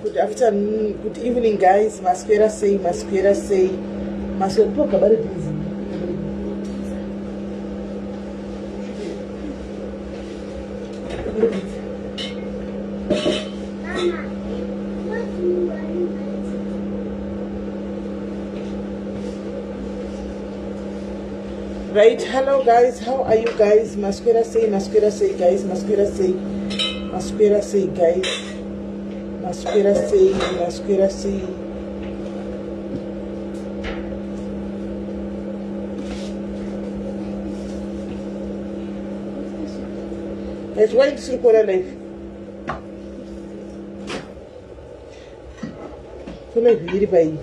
Good afternoon, good evening, guys. Masquera say, Masquera talk about it. Right, hello guys, how are you guys? Masquera say guys, Masquera say, guys. Masquera say. Let's wait to see what I live. So like really by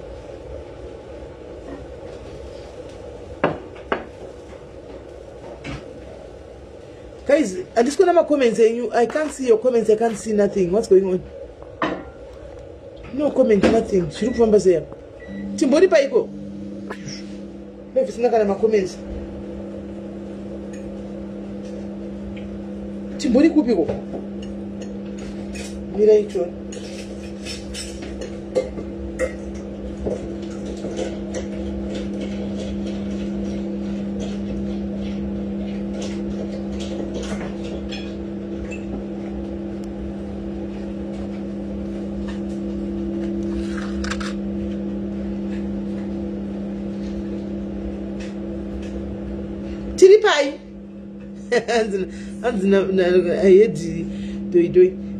guys, I'm just gonna make comments saying you. I can't see your comments. I can't see nothing. What's going on? No comment, nothing. Shuru from Bazia. Timbori Paiko. If it's not gonna comments. Timbori Kupiko. Mira.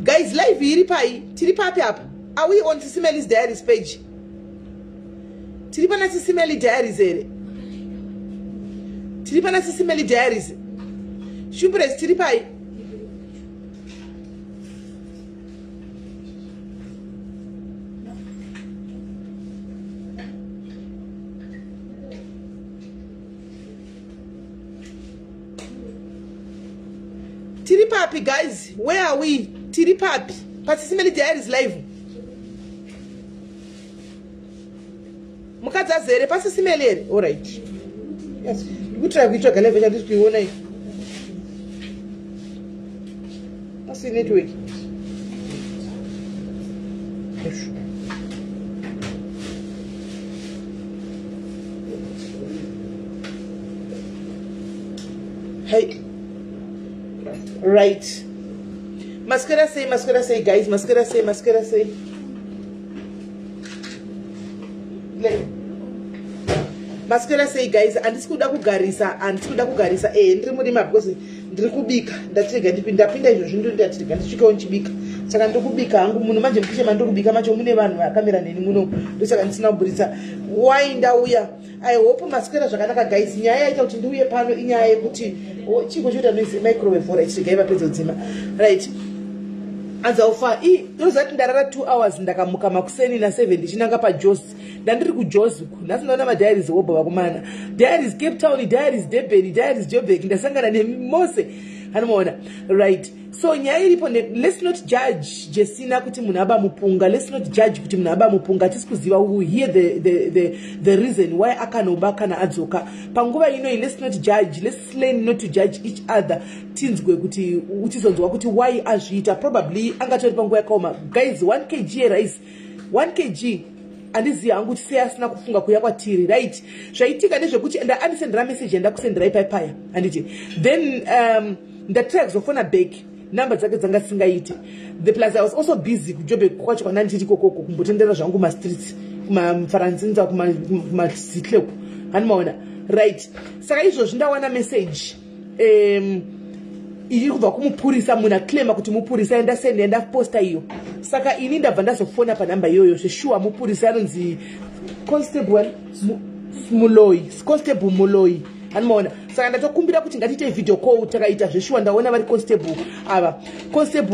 Guys, live here pai tiripa up. Are we on SIS MELLY's diaries page? Tiripa na SIS MELLY diaries ere. Tiripa na SIS MELLY diaries. Shupres tiripai. Tiripapi, guys, where are we? Tiripapi, but SIS MELLY diaries live. Mukadzi zere pasi SIS MELLY. All right. Yes, we try live this people one. What's the network? Hey. Right. Masquera say, guys. Masquera say. Masquera say, guys. And this kuda kugarisa ndiri murima because ndiri kubika ndatirega ndipinda izvo zvindu ndatirega ndisvikawo nchibika saka ndiri kubika hangu muno manje mpishe mandiri kubika macho mune vanhu vakamera neni muno ndosaka ndisina kuburitsa why ndauya. I hope Masquera zvakanaka, guys. Nyaya yaita kuti ndiuye pano inyaya yekuti chiko choita noise microwave for it gaiva pedzo dzima right anzaufa ndozati ndarara 2 hours ndakamuka makuseni na 7 ndichinanga paJozi ndandiri kuJozi nhasi ndaona madiaries obva vakumana diaries Cape Town, diaries Durban, diaries Joburg ndasangana nemose hanomaona right. So nyaya iripo let's not judge Jesina kuti munhu abamupunga. Let's not judge kuti munhu abamupunga. Tisi kuziva we hear the reason why akanoba kana adzoka panguva ino. Let's not judge, let's learn not to judge each other. Tinzwe kuti uchizonzwa kuti why azviita. Probably angatori panguva yakaoma. Guys, 1 kg rice, 1 kg handiziva hangu kuti sei asina kufunga kuuya kwatiri, right? Zvaitika ndezvekuti andisendera message yandakusenderai paya handiti, then ndatira kuzofona back number dzake dzanga singaiti. The plus I was also busy kuJoburg kwacho kwananditi kokoko kumbotendera zvangu streets kumafaranzinza kumazitleku hanimaona, right? Saka izvozvo ndawana message iri kubva kumupurisa, munhu aclaima kuti mupurisa endasenda endaposta iyo. Saka ini ndabva ndazofona panhamba iyoyo zveshuwa mupurisa anonzi Constable Muloi hanimaona. Saka ndatokumbira kuti ngatiite video call, takaita zveshuwa ndaona vari constable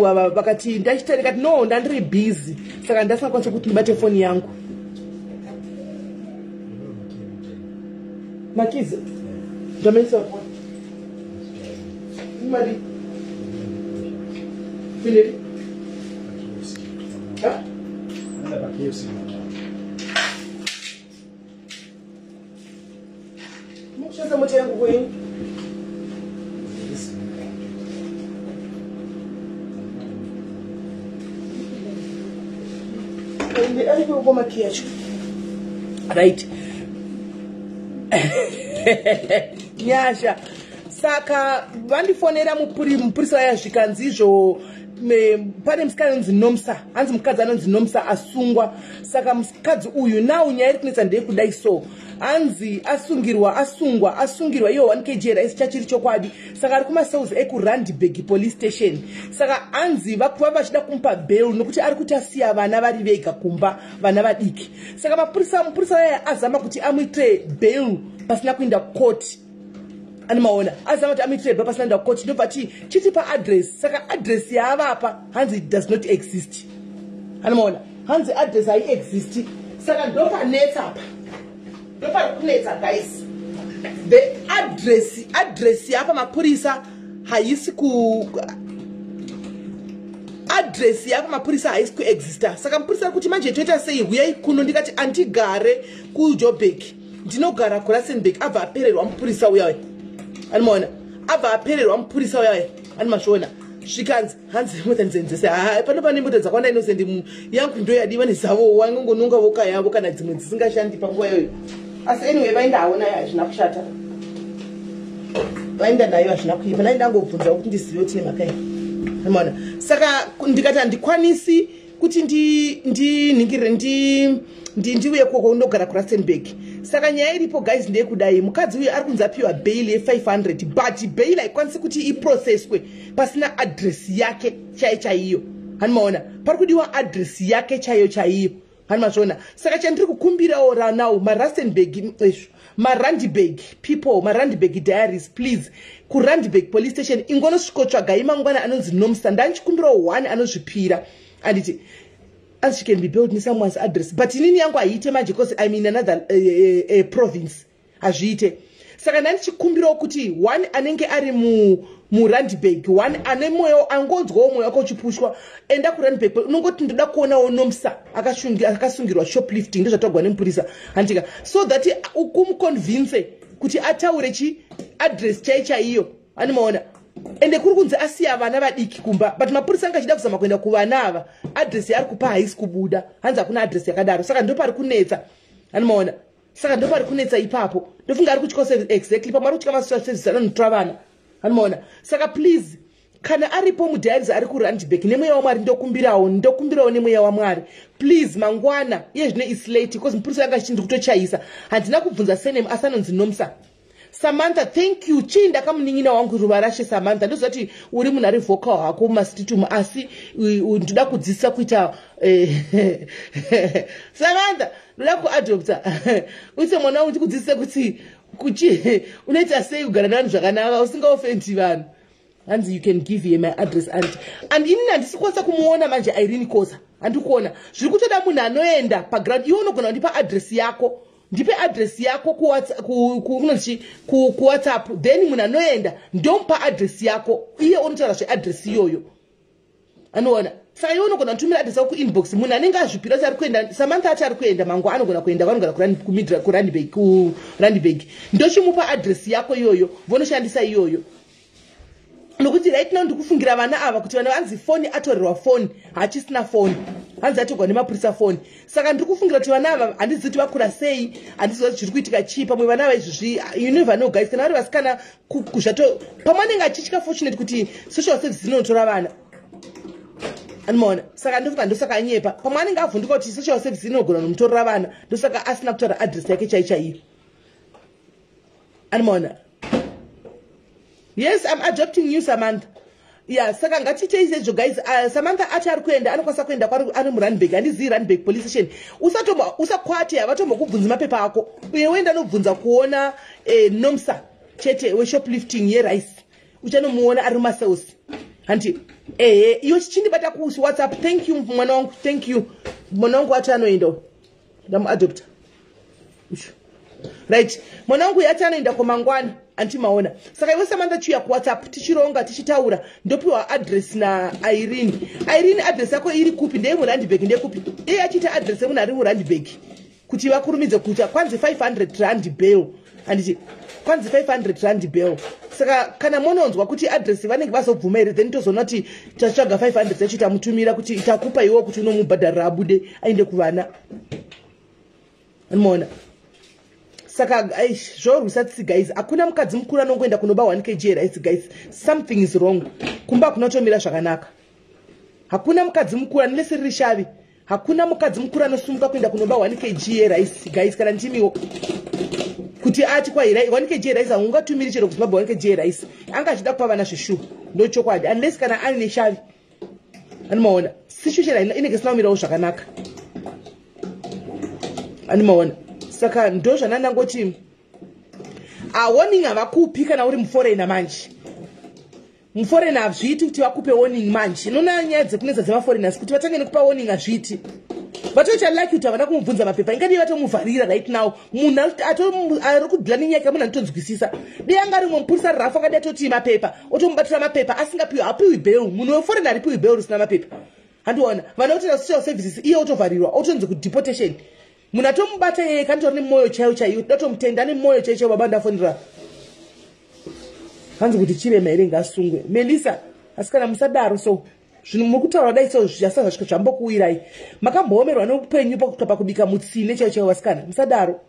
ava vakati ndachita ndikati no ndandiri busy, saka ndasingakwanisa kuti ndibate foni yangu. Makizi ndamenisa mari Philip ha nda bakiyesi mukishaza moto yangu kwa yini ndi alipo kwa makiyacho, right? Nyasha. Saka vandifonera mupurisa yazvikanzi izvo pane musikana anonzi Nomsa, hanzi mukadzi anonzi Nomsa asungwa. Saka mukadzi uyu now nyaya iri kunetsa ndeyekudai so hanzi asungirwa iyo 1 kg raisi chachiri chokwadi. Saka ari kumasouth ekuRandburg police station. Saka hanzi vakuva vachida kumupa bail nokuti ari kuti asiya vana vari vega kumba, vana vadiki. Saka mupurisa waya azama kuti amuitire bail pasina kuenda court. Animaona azama kuti amuitire bail pasina kuenda court, ndobva chitipa address. Saka address yaavapa hanzi does not exist. Animaona hanzi address hai exist. Saka ndopanetsa apa, ndopari kunetsa guys. The address yapa mapurisa haisi ku address yapa mapurisa haisi ku exista. Saka mapurisa kuti manje toita sei, huyai kuno. Ndikati andigare kuJoburg, ndinogara kuRustenburg. Abva apererwa mupurisa uya, animaona abva apererwa mupurisa uya, animazviona. Zvikanzi hanzi mota nzenzese pano pane mota dzakawanda inosendi yangu ndo yadiwa nezavo wangongononga voka yavo kana dzimwe dzisingashandi panguva iyoyo. Asi anyway vaindaona hazvina kushata, vainda nayo hazvina kuipa, naindangobvunza kuti ndisive tine makai animaona. Saka ndikati handikwanisi kuti ndinhingirire ndiuye koko ndogara kuRustenburg. Saka nyaya iripo guys ndeyekudai, mukadzi uyu ari kunzi apiwa bail ye500 but bail haikwanisi kuti iprocesswe pasina address yake chaiyo hanimaona. Pari kudiwa address yake chaiyo hanimazviona. Saka chandiri kukumbirawo ranau maRandburg people, maRandburg diaries, please kuRandburg police station ingonosvikotsvagai mangwana anonzi Nomsa. Ndanchikumbirawo one anozvipira anditi as she can be built in someone's address, but inini yangu haite manje because I'm in another province hazviite. Saka ndandichikumbirawo kuti one anenge ari muRandburg, one ane mwoyo angonzwawo mwoyo wako uchipushwa, enda kuRandburg unongoti ndoda kuonawo Nomsa akasungirwa shoplifting, ndozvatagwa nemupurisa handika, so that ukumuconvince kuti ataure address chaiyo animaona. Ende kuri kunzi asiya vana vadiki kumba, but mapurisa anga achida kuzama kuenda kuvana ava, address yari kupa haisi kubuda, hanzi hakuna address yakadaro. Saka ndopari kunetsa animaona. Saka ndopari kunetsa ipapo, ndofunga ari kutyose exactly pamari kutyika masvavisa anonotora vana animaona. Saka please kana aripo mudiaries ari kuRandburg nemweya waMwari ndokumbirawo nemweya waMwari, please mangwana iye zvino is late because mupurisa anga achindi kutochaisa. Handina kubvunza surname asi anonzi Nomsa. Samantha, thank you. Chinda kamunin'ina wangu ruva rashe Samantha. Ndozati uri munhu ari vocal hako mumastreet asi ndoda kudzidzisa kuita Samantha, ndoda kuadopta. Uise mwana wangu ndikudzidzise kuti unoita sei kugara navanhu zvakanaka usingaofendi vanhu. Hanzi you can give him my address and inini handisikwanisa kumuona manje Irene Kosa. Handikuona. Zviri kutoda munhu anoenda paground. Iwe unogona kundipa address yako. Ndipe address yako ku WhatsApp, then munhu anoenda ndompa address yako, iye unotaura zveaddress iyoyo anoona. Saka iwe unogona kutumira address yako kuinbox, munhu anenge azvipira kuti ari kuenda. Samantha ati ari kuenda mangu anogona kuenda vanogara kuRandburg, ndochimupa address yako iyoyo vonoshandisa iyoyo. Nokuti right now ndikufungira vana ava kuti vana vanzi foni atorerwa foni hachisina foni hanzi atogwa nemapurisa foni. Saka ndiri kufungira kuti vana ava handizivi kuti vakura sei, handizivi kuti zviri kuitika chii. Pamwe vana ava izvozvi you never know guys, kana vari vasikana kuzvato pamwe anenge achitya fortunate kuti social service dzinotora vana. Anomaona, saka ndofunga ndosakanyepa. Pamwe anenge avhunduka kuti social service inogona nomutorera vana, ndosaka asina kutaura address yake chaichaiyo. Anomaona. Yes, I'm adopting you, Samantha. Yeah, saka ngatiite izvo guys. Samantha acha ari kuenda, anokwanisa kuenda ari muRandburg, handizivi Randburg police station. Usakwate havatombokubvunzi mapepa ako. Uye uenda nobvunza kuona nomsa chete weshoplifting yerice. Uchanomuona ari mumasales. Hanti iyo chichindibata kuhusu WhatsApp. Thank you mwana wangu, thank you. Mwana wangu acha anoenda. Ndamuadopta. Right. Mwana wangu acha anoenda kumangwana. Antimaona. Saka iwe Samantha chuya ku WhatsApp tichironga tichitaura ndopiwa address na Irene. Irene address yako iri kupi? Ndeye muRandburg ndekupi? Iye achita address yemu nari muRandburg. Kuti vakurumidze kuti kwanzi 500 rand bail. Anditi kwanzi 500 rand bail. Saka kana mononzwa kuti address vanenge vazobvuma here then tozona kuti tatsvaga 500 yacho tamutumira kuti itakupa iwo kuti unomubhadharira abude aende kuvana. Unoona? Saka zvorwisa tsitsi guys, hakuna mukadzi mukuru anongoenda kunoba 1 kg rice guys. Something is wrong. Kumba kunotomira zvakanaka. Hakuna mukadzi mukuru unless riri shavi. Hakuna mukadzi mukuru anosumuka kuenda kunoba 1 kg rice guys kana ndimiwo. Kuti ati kwa 1 kg rice haungatumiri chero kuti mabva 1 kg rice. Anga achida kupa vana zvishu. Ndo chokwadi unless kana ari neshavi. Anomaona. Situation inenge sina kumirawo zvakanaka. Anomaona. Saka ndo zvanandangoti warning havakupi kana uri muforeigner manje. Muforeigner hazviiti kuti vakupe warning manje. Inona nyaya dzekunetsa dzemaforeigners kuti vatange nekupa warning hazviiti. Vatochadilaki kuti havana kumubvunza mapepa. Ingadi vatomuvharira right now. Munhu ari kudhila nenyaya munhu anotonzwisisa. Dei anga rimwe mupurisa rirafu akadi atoti mapepa. Otomubatira mapepa asingapiwi hapiwi bail. Munhu weforeigner aripiwi bail risina mapepa. Handiona. Vanoita social services iye otovharirwa otonzi kuti deportation. Munatomubata yeye kantori nemoyo chaiyo chaiyo. Datomutenda nemoyo chaiyo chaiyo baba ndafonera. Hanzi kuti chirema here ngasungwe. Melissa, asikana musadaro so. Zvinhu mukutaura dai so zvasaka zviko zvambokuwirai. Makambomerwa noupenyu pakubika mutsine chaiyo chaiyo vasikana. Musadaro.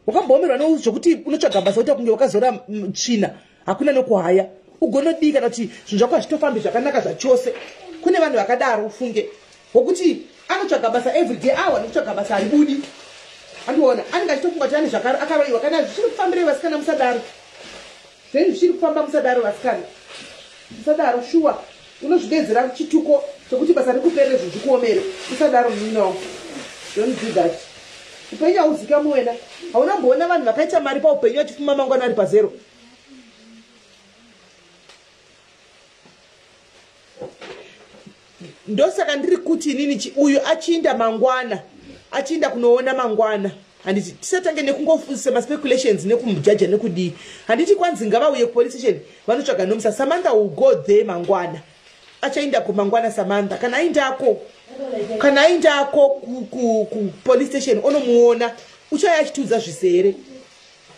Wakambomerwa nezvokuti unotsvaga basa kuti kunge wakazora tsvina. Hakuna nokuhaya. Ugonodika kuti zvinhu zvako hazvitofambi zvakanaka zvachose. Kune vanhu vakadaro ufunge. Wokuti anotsvaga basa every day hour nokutsvaga basa haribudi. Andiona anenge achitofunga kuti ane zvakaroiwa kana zvichiri kufambirei vasikana musadaro. Zvenyu zvichiri kufamba musadaro vasikana. Musadaro shuwa. Unozvidedzera chituko chokuti basa rikuperere zvikuomere. Musadaro no. Don't do that. Upenyu hauzika muwena. Haunamboona vanhu vakaita mari paupenyu vachifuma mangwana ari pazero. Ndosaka ndiri kuti nini uyu achinda mangwana. Achinda kunoona mangwana. Handiti tisatange nekungofusisa ma-speculations nekumujaja nekudii. Handiti kwanzi ngavauye kupolice station vanotsvaga nomsa. Samantha will go there mangwana. Achainda kumangwana Samantha. Kana aindako ku police station onomuona. Uchaya achitudza zvizere.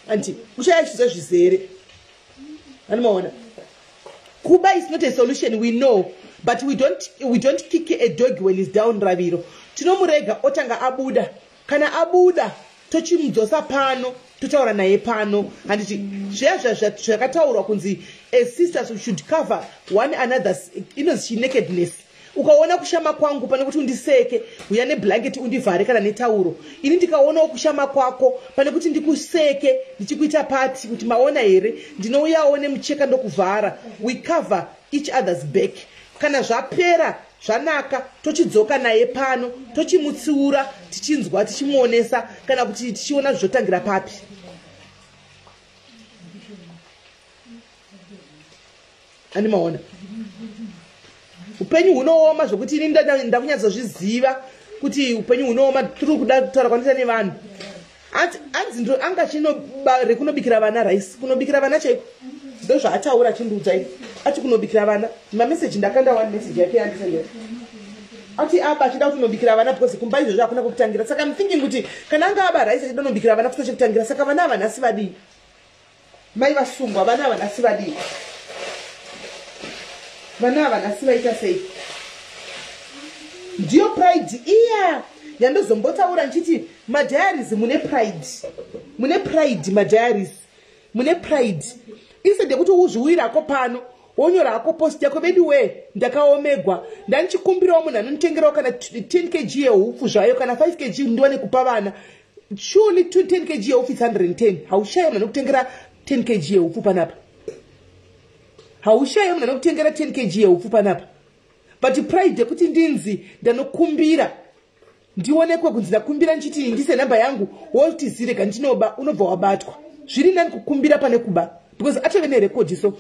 Anti uchaya achitudza zvizere. Anomaona. Kuba is not a solution, we know. But we don't kick a dog when he's down Raviro. Tinomurega otanga abuda. Kana abuda tochimudzosa pano totaura naye pano. Handiti zvakataurwa kunzi sisters should cover one another's nakedness. Ukaona kushama kwangu pane kuti undiseke uya neblanketi undivhare kana netauro. Ini ndikaonawo kushama kwako pane kuti ndikuseke ndichikuita pati kuti maona here ndinouyawo nemucheka ndokuvhara. We cover each other's back. Kana zvapera zvanaka tochidzoka naye pano tochimutsiura tichinzwa tichimuonesa kana kuti tichiona zvotangira papi. Animaona upenyu hunooma zvokuti ini ndakunyatsozviziva kuti upenyu hunooma tiri kuda kutaura kwandita nevanhu. Anzi ndo anga chino rekunobikira vana rice kunobikira vana chaiko ndo zvaataura chindudzai ati kunobikira vana mameseji ndakanda one message yake yandisendera ati aba achida kunobikira vana because kumba izvozvo hakuna kukutangira. Saka I'm thinking kuti kana anga aba rice achida kunobikira vana kusina chekutangira. Saka vana ava nhasi vadii mai vasungwa. Vana ava nhasi vadii vana ava nhasi vaita sei. ndiyo pride iya yandozombotaura nchiti madiaries mune pride madiaries mune pride instead yekuti uzviwirako pano wonyora hako post yako bedu we ndakaomegwa ndanichikumbirawo munhu anonditengerawo kana 10 kg yehufu zvayo kana 5 kg ndiwane kupa vana surely 10 kg yehufu it's 110 haushayi munhu anokutengera 10 kg yehufu panapa haushayi munhu anokutengera 10 kg yehufu panapa but pride yekuti ndinzi ndanokumbira ndionekwe kunzi ndakumbira nchiti ndise namba yangu wotizire kandinoba unobva wabatwa zviri nani kukumbira pane kuba because atove nerekodi so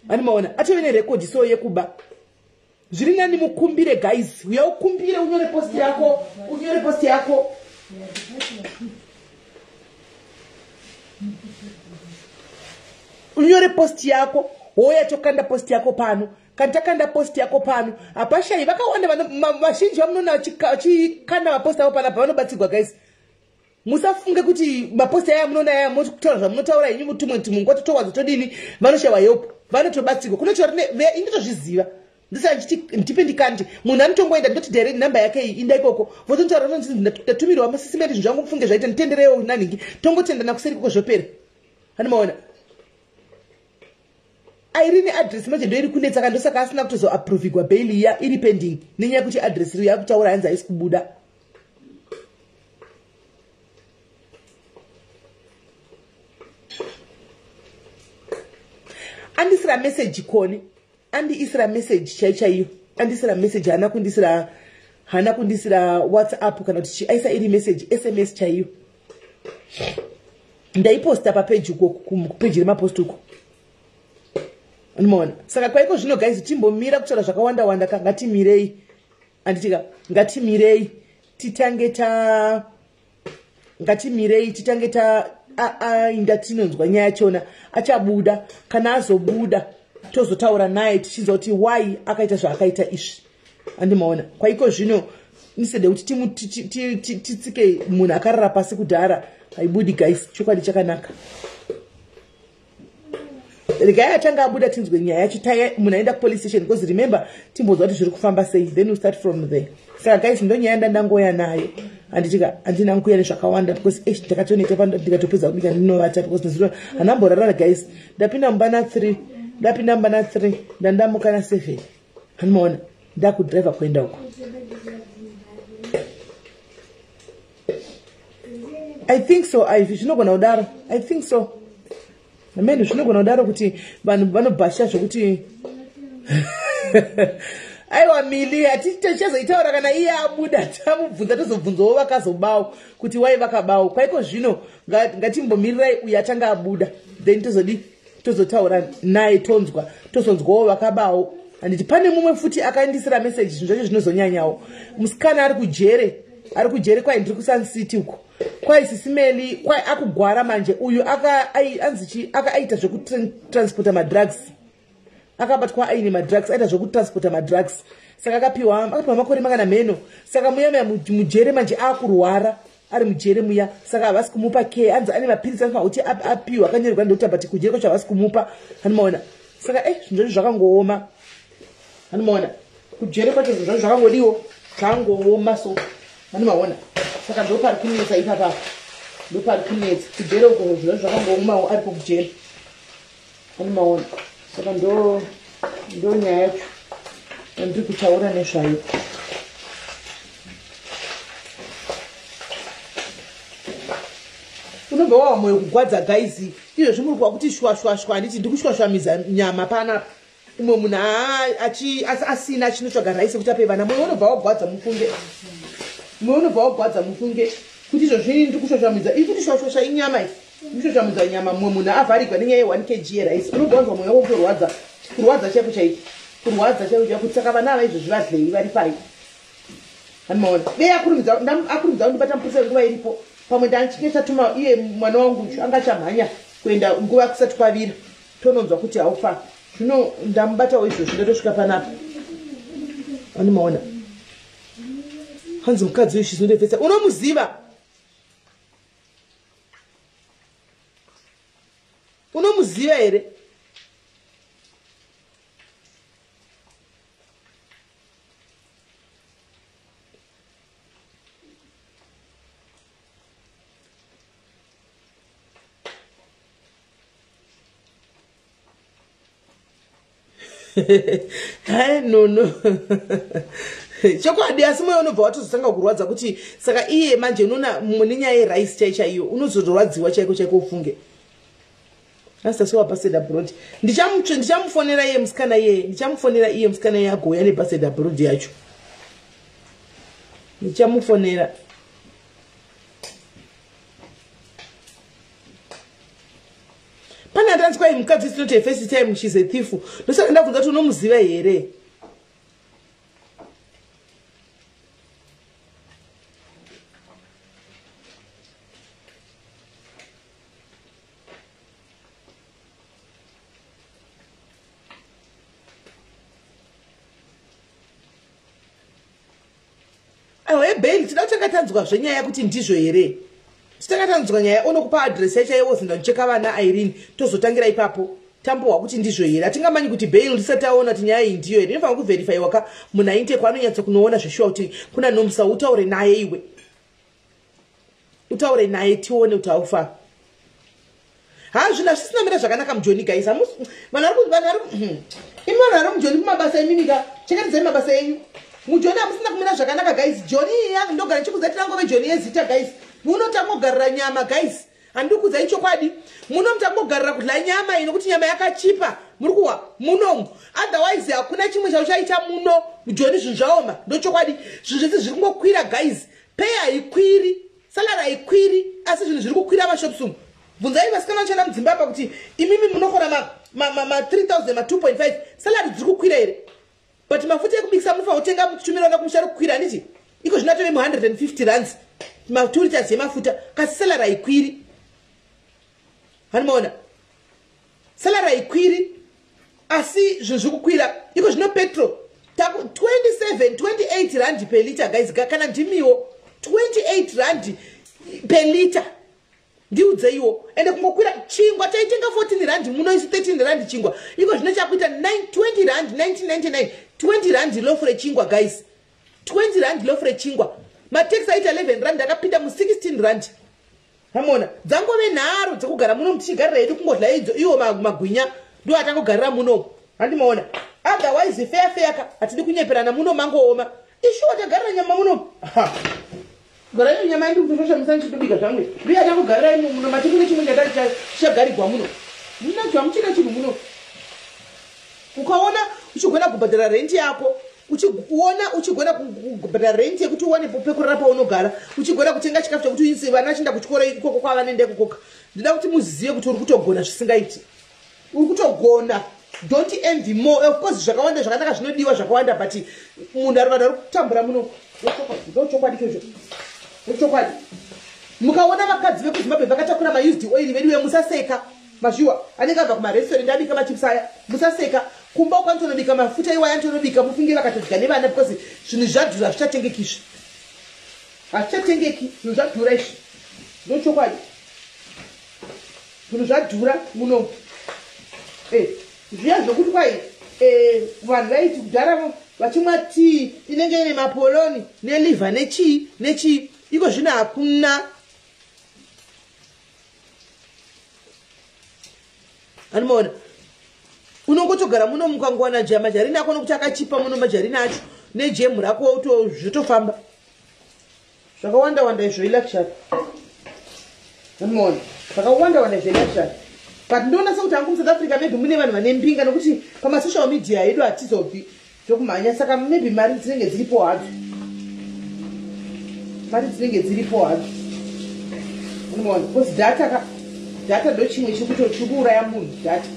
animaona atove nerekodi so yekuba zviri nani mukumbire guys uyaukumbire unyore post yako unyore post yako woya tokanda post yako pano kantakanda post yako pano apashayi vakawanda vazhinji vamunona vachikanda mapost avo panapa vanobatsirwa guys musafunge kuti mapost aya munona aya mutaura zvamunotaura inyu mutumwe towadza todini vanoshayiwa help vanotobatsirwa kunotindotozviziva ndisanchiti ndipe ndikandi munhu anotongoenda ndoti direct namba yake iyi inda ikoko votontaura nonzi ndatumirwa masisimendi zvinhu zvangu mufunge zvaita nditendereyo naningi tongotendana kuseri koko zvopera animaona airini address manje ndo iri kunetsa kandosaka asina kutozoaprovigwa bail iya iri pending nenyaya yekuti address iri yakutaura hanzi haisi kubuda andisira message kone andiisira message chaichaiyo andisira message hana kundisira whatsapp kana kuti aisa iri message sms chaiyo ndaiposta papeji uko kupeji remapost uko unoona saka kwaiko zvino guys timbomira kutaura zvakawanda wanda ngatimirei anditika ngatimirei titange inda tinonzwa nyaya chona achabuda kana azobuda tozotaura naye tichizwa kuti why akaita zvaakaita izvi andimaona kwaiko zvino nisede kuti titsike munhu akarara pasi kudhara haibudi guys chokwadi chakanaka regai atanga abuda tinzwe nyaya yacho taya munhu aenda police station because remember timbozwa kuti zviri kufamba sei then we start from there saka guys ndonyaya ndandangoya nayo handina nkuya nezvakawanda because ndakatoneta ndikatopedza kubika ndinovata because ndizvo hanamborarara guys ndapinda mumbana 3 ndandamuka na 7 hanimaona ndakudriva kuenda uko I think so zvinogona kudaro I think so namene zvinogona kudaro kuti vanhu vanobhasha zvokuti aiwa mili hatichazoitaura kana iye abuda tamubvunza tozobvunzawo vakazobawo kuti wai vakabawo kwaiko zvino ngatimbomirirai uyo atanga abuda then tozotaura naye tozonzwawo vakabawo handiti pane mumwe futi akaindisira message zvinhu zvacho zvinozonyanyawo musikana ari kujere kwai ndiri kuSun City uko kwai SIS MELLY kwai akugwara manje uyu akaita zvekutransporta madrugs akabatwa aine madrugs aita zvekutransporta madrugs saka akapiwa makore mangana meno saka muya mujere manje akurwara ari mujere muya saka havasi kumupa care anzi ane mapirisi anofana kuti apiwa akanyorerwa ndokta but kujere kwacho havasi kumupa hanimaona saka zvinhu zvacho zvakangooma hanimaona kujere kwacho zvinhu zvacho zvakangodiwo zvangooma so hanimaona saka ndopari kunetsa ipapa ndopari kunetsa kujere uko zvinhu zvacho zvakangoomawo aripo kujere hanimaona saka ndo nyaya yacho yandiri kutaura nezvayo unobva wawa mwoyo kugwadza gaizi izvo zvimuri kuva kuti shwashwashwa handiti ndikushwashwamiza nyama panapa umwe munhu asina chinotsvaga raisi kuti ape vana mwoyo unobva wagwadza mufunge kuti izvo zvini ndiri kushwashwamidza iri kuti shwashwasha inyama iyi ndikushwashwamidza nyama mumwe munhu avharigwa nenyaya ye1 kg yeraisi unobva wanzwa mwoyo wako kurwadza chaipo chaiko kuti saka vana ava izvozvi vadlei vari pai hanimaona dei akurumbidza kundibata mupurisa nguva iripo pamwe ndanchinge tatuma iye mwana wangu anga chamhanya kuenda nguva kusati kwavira tononzwa kuti haufa zvino ndamubatawo izvozvi ndotosvika panapa hanimaona hanzi mukadzi uyu chizondebvesa unomuziva here Hai no chokwadi asi moyo unobva watozotanga kurwadza kuti saka iye manje unoona mune nyaya yerice chaiyo unozorwadziwa chaiko ufunge. Asta so abased abroad ndichamufonera iye musikana iye agouya nebased abroad yacho ndichamufonera. Pana atanzwa yemukadzi isinote first time she's a thief. Ndosaka ndabvunza kuti unomuziva here. Awe bail tida kutanzwa zvenyaya kuti ndizvo here. Takatanzwa nyaya unokupa address yacho yewozinda ncheka vana Irene tozotangira ipapo tambowa kuti ndizvo here. Atingamanyi kuti bail risataona kuti nyaya iyi ndiyo here. Inofanira kuverify waka munainte kwanonyatsa kunoona zveshuwa kuti kuna nomsa utaure naye iwe. Utaure naye tione kuti aufa. Hazvina zvisina mira zvakanaka mujoni guys. Vanhu vari mujoni kumabasa eminika chekatidzai mabasa enyu. Mujoni hamusina kumira zvakanaka guys. Joni ndogara chikuzatira ngove Joni yezita guys. Muno tangogarira nyama guys. Andikudzai chokwadi. Muno mutangogarira kudla nyama inokuti nyama yakachipa. Muri kuwa muno. Otherwise hakuna chimwe chauchaita muno. Mujoni zvinhu zvaoma. Ndo chokwadi. Zvinhu zvese zviri kungokwira guys. Pay haikwiri. Salary haikwiri. Asi zvinhu zviri kukwira mashops umu. Bvunzai vasikana vachana muZimbabwe kuti imimi munokora ma 3000 ma 2.5 salary dziri kukwira here. But mafuta ekubikisa munofanira kutenga muchitumira kumushari kukwira nditi. Iko zvinatove mu 150 rands. Maturitas yemafuta kasi salary haikwiri. Hanoona salary haikwiri asi zvinhu zviri kukwira. Iko zvino petrol 28 rand per liter guys. Kana ndimiwo 28 rand per liter. Ndiudzeiwo ende kungokwira chingwa taitenga 14 rand muno isi 13 rand chingwa. Iko zvino chakuita 20 rand 1999 20 rand lofre chingwa guys. 20 rand lofre chingwa. Matex aita 11 rand akapinda mu 16 rand. Hamona dzangove nharo dzekugara muno mutigarira yedu kungodla iwo magwinya ndo atangogarira muno. Handimaona otherwise fair ka atidi kunyeperana muno mangooma. Ishuwa tagarira nyama muno. Gara nyama yedu kutosha musanchi kubika zvamwe. Ri atangogarira muno matikune chimwe chagarirwa muno. Munacho amuchina chinhu muno. Ukaona uchigona kubhadhara rent yako. Uchigona kubhadhara rent yekuti uwane pekurara paunogara. Uchigona kutenga chikafu chekuti uise vana chinda kuchikora ikoko kwavanoenda kukoka. Ndida kuti muzive kuti uri kutogona zvisingaiti. Uri kutogona. Don't envy more. Of course zvakawanda zvakanaka zvinodiwa zvakawanda but munhu ari kutambura muno. Chokwadi kezvo. Chokwadi. Mukaona vakadzi vekuZimbabwe vakatakura ma used oil vedu musaseka. Mazhuwa anenge abva kuma restaurant abika machips aya musaseka. Kumba ukantonobika mafuta iwa yantonobika mufinge vakatodya nevana because zvinhu zvadhura zvichatengeki. Hazvichatengeki zvinhu zvadhura izvi. Ndo chokwadi. Zvinhu zvadhura muno. Zviya zvokuti kwai vanhu vaiti kudhara vachimwa tii inenge ine mapoloni neliver nechii iko zvino hakuna. Anoona unongotogara muno mukangowana majarini ako nokuti akachipa muno majarini acho nejemu rako zvotofamba zvakawanda izvo iluxury. Anoona zvakawanda izvo iluxury. But ndinoona sekuti hangu muSouth Africa maybe mune vanhu vane mpinga nokuti pamasocial media yedu hatizobvi zvokumhanya saka maybe mari dzinenge dziripo hadzo. Anoona because data ndo chimwe chikuuraya munhu data.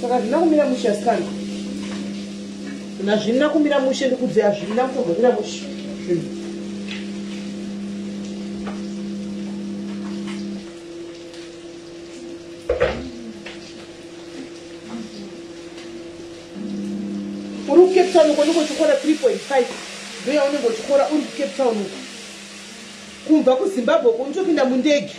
Saka zvina kumira mushe asikana. Kana zvina kumira mushe ndikudze hazvina kutombomira mushe. Uri Cape Town uko ndikochikora 3.5 ndoya unongochikora uri Cape Town uko. Kumva kuZimbabwe uko unotopinda mundege.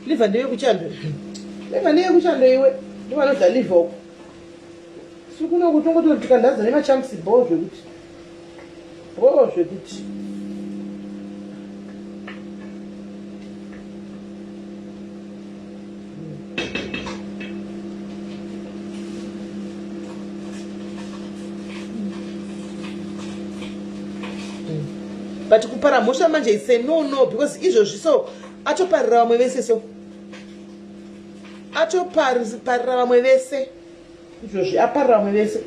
Liva ndeye kuchando. Liva ndeye kuchando iwe. Ndiwa nodza liva uko. Sikuno kutongototika ndaza nemachamps ball zvekuti. Oh, zvekuti. But kupara mhosva manje I say no because izvozvi so atoparira vamwe vese so atoparira vamwe vese izvozvi aparira vamwe vese.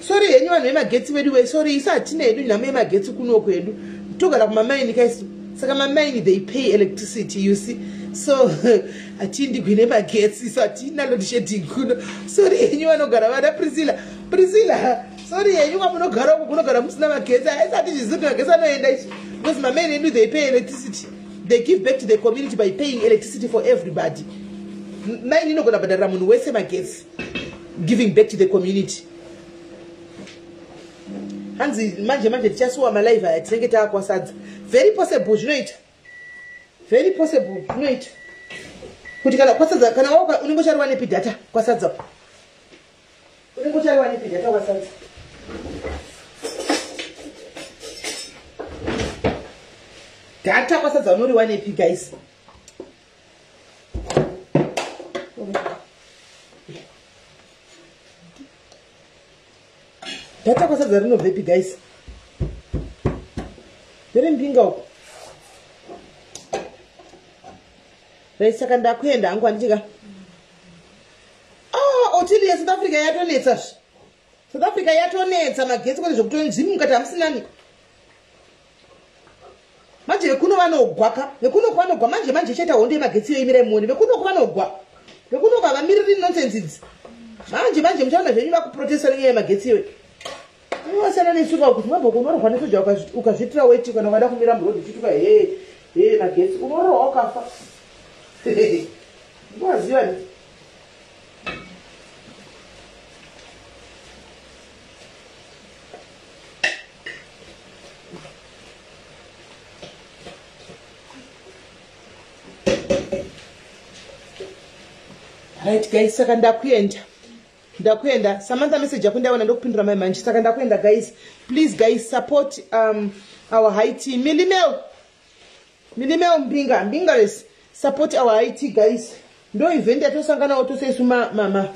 Sorry henyu vanhu vemagetsi vedu we sorry isa hatina hedu nhamo yemagetsi kuno kwedu togara kumamaini kaisu saka mamaini they pay electricity you see so hatindingwi nemagetsi so hatina load shedding kuno. Sorry henyu vanogara vana Priscilla sorry henyu kwamunogara uko kunogara musina magetsi haisati zvizivi magetsi anoenda ichi because mamaini edu they pay electricity they give back to the community by paying electricity for everybody. Maini inogona bhadharira munhu wese magetsi giving back to the community. Hanzi manje tichasuwa malive aya tinenge taakwasadza very possible zvinoita very possible zvinoita kuti kana kwasadza kana wauka unenge uchariwa nepi data kwasadza unenge uchariwa nepi data kwasadza data kwasadza unoriwa nepi guys. Data kwasadza rinobvepi guys ndere mpinga uko right saka ndakuenda hangu handitika otili South Africa yatonetsa South Africa yatonetsa magetsi kwete zvokutoni zvimi mukati hamusinani manje vekuno vanogwaka vekuno vanogwa manje chaita hondo yemagetsi yoimira muone vekuno vanogwa vekuno vamiriri nonsense idzi manje muchaona zvenyu vakuprotesta nenyaya yemagetsi yoyo. Wasana nesuka kuti maboko unorwa nesoja ukazvitira weti kana wada kumira murodhi uchituka magetsi unorwa wakafa waziva ni right guys saka ndakuenda Samantha message yakundaona ndokupindura mai manje saka ndakuenda guys. Please guys support our high team Milimeo Mbinga res support our IT guys. Ndo event yatosangana tose isu mama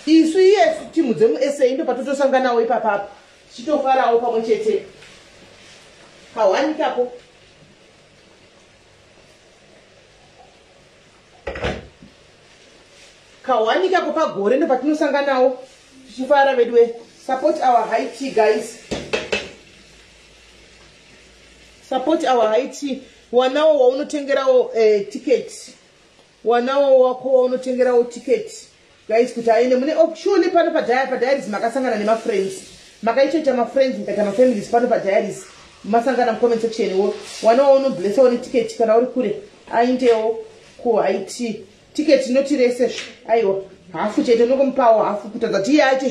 isu yes timu dzemu SA ndo patotosangana ipapa chitofarawo pamwe chete kawani kapo kawanika kupagore ndo patinosanganawo tichifara vedwe. Support our high tea guys, support our high tea. Wanawo waunotengerawo ticket, wanawo wako waunotengerawo ticket guys kuti aende mune option pano padiaries makasangana nema friends makaita ma friends makaita ma families pano padiaries masangana comment section wo wanawo unoblessa one ticket kana uri kure aindewo ku high tea. Ticket notirese aiwa hafu chete nokompawo hafu kutadza kuti aite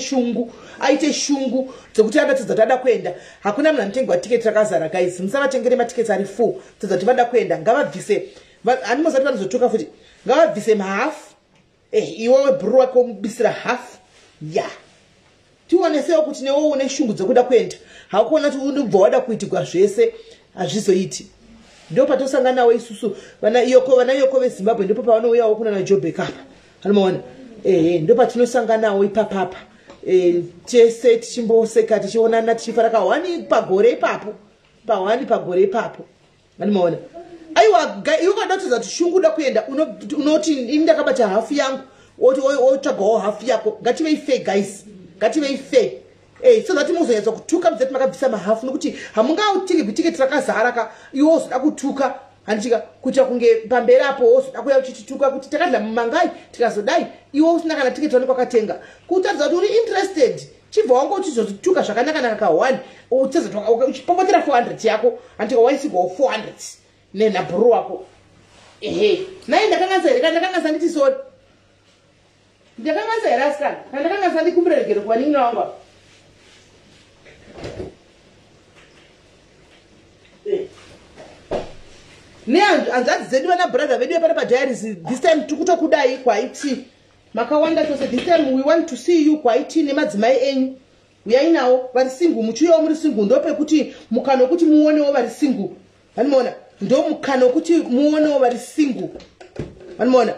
shungu dzekuti adatadza tada kuenda hakuna munhu anotengwa ticket rakazara guys. Musavatengere matickets ari full tadza kuti vada kuenda ngavabvise handimozati vanozotoka futi ngavabvise mahafu iwewe bhuru wake womubisira hafu tionesewo kuti newo une shungu dzekuda kuenda hakuona kuti unobva wada kuitirwa zvese hazvizoiti. Ndo patosangana nawo isusu vana yoko veZimbabwe ndipo pavanouyawo kuna na Job Backup anomaona ndo patinosangana nawo ipapapa tese tichimboseka tichionana tichifara kawani pagore ipapo anomaona aiwa iwe kadatoza kuti shungu da kuenda unoti indakabata hafu yangu otsvagawo hafu yako. Ngativei fair guys, ngativei fair so that muzonyatsa kutuka muzati makabvisa mahafu nokuti hamungautingi ticket rakazara iwo zoda kutuka handichika kuita kunge pamberi apo wozoda kuya uchituka kuti takadla mumangai tikazodai iwo usina kana ticket wani kwakatenga kutaridza kuti uri interested chibva wangu uchizotuka zvakanaka ka1 uchipopotera 400 yako handika waisigwawo 400 nenabhuru wako nai ndakanganza here kana ndakanganza nditi sori ndakanganza here asikana kana ndakanganza ndikumbira regero kuvanin'ina wanga nehanzvadzi dzedu vana brother vedu vepano padiaries this time tikutokudai kwaiti makawanda chose this time we want to see you kwaiti nemadzimai enyu uyai nawo vari single muchiuyawo muri single ndopekuti mukano kuti muonewo vari single vanimona ndo mukano kuti muonewo vari single vanimona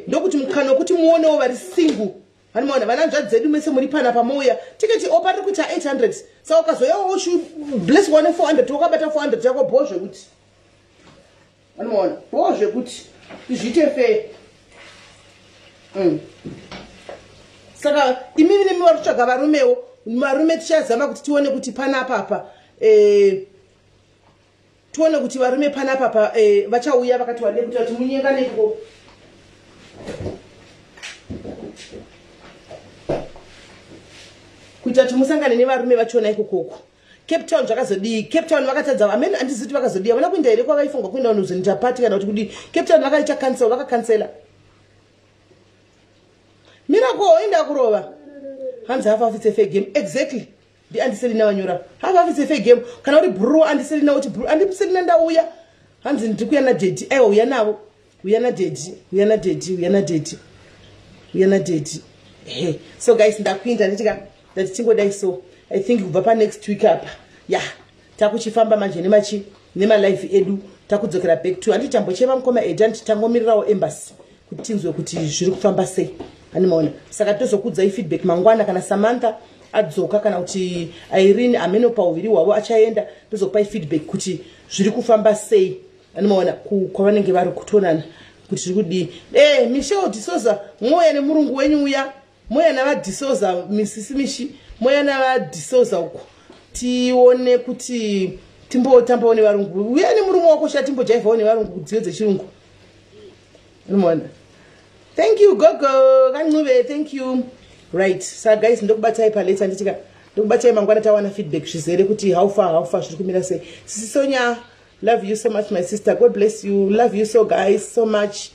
ndokuti mukano kuti muonewo vari single vanimona vananzvadzi dzedu mese muri pana pamouya tiketi opa riri kuita 800 saka ukazoyawo bless 400 wakabata 400 yako bho zvekuti vanimona bho zvekuti izviite fe saka imini nemi vari kutsvaga varumewo varume tichazama kuti tione kuti panapapa tuone kuti varume panapapa vachauya vakati vade kuti vati munyenganepo kuita kuti musangane nevarume vachiona ikokoko. Cape Town zvakazodii? Cape Town vakatadza amene andiziti vakazodii vana kuenda here kwavaifunga kuenda unozonita party kana kuti kudii. Cape Town vakaita cancel vakakancela. Miracle inda kurova. Hanzi half of it's a fair game. Exactly. Ndi andiseli na wanyura. Half of it's a fair game. Kana uri bro andiseli na uti bro andiseli nanda uya. Hanzi ndikuya na date. Ewo uya nawo. Uya na date. Uya na date. Uya na date. Uya na date. Hey. So guys ndakwinda nditika that tingodai so I think kubva pa next week apa. Yeah. Takuchifamba manje nemachi nema life edu takudzokera back to anditambochema mukoma agent tangomirirawo embassy kuti tinzwe kuti zviri kufamba sei. Animaona. Saka tozokudzai feedback mangwana kana Samantha adzoka kana kuti Irene ameno pauviri wavo achaenda tozokupai feedback kuti zviri kufamba sei. Animaona kwavanenge vari kutonana kuti zviri kudii. Michelle D'Souza moya nemurungu wenyu uya moya nava D'Souza misisi mishi moya nava D'Souza uko tione kuti timbotambawo nevarungu uya nemurungu wako shatimbojaivhawo nevarungu kudziyo dzechirungu. Animaona. Thank you Gogo Kanube, thank you. Right. So guys ndokubatai paleta nditika ndokubatai mangwana tawana feedback zvizere kuti how far zviri kumira sei. Sisi Sonia, love you so much my sister. God bless you. Love you so guys so much.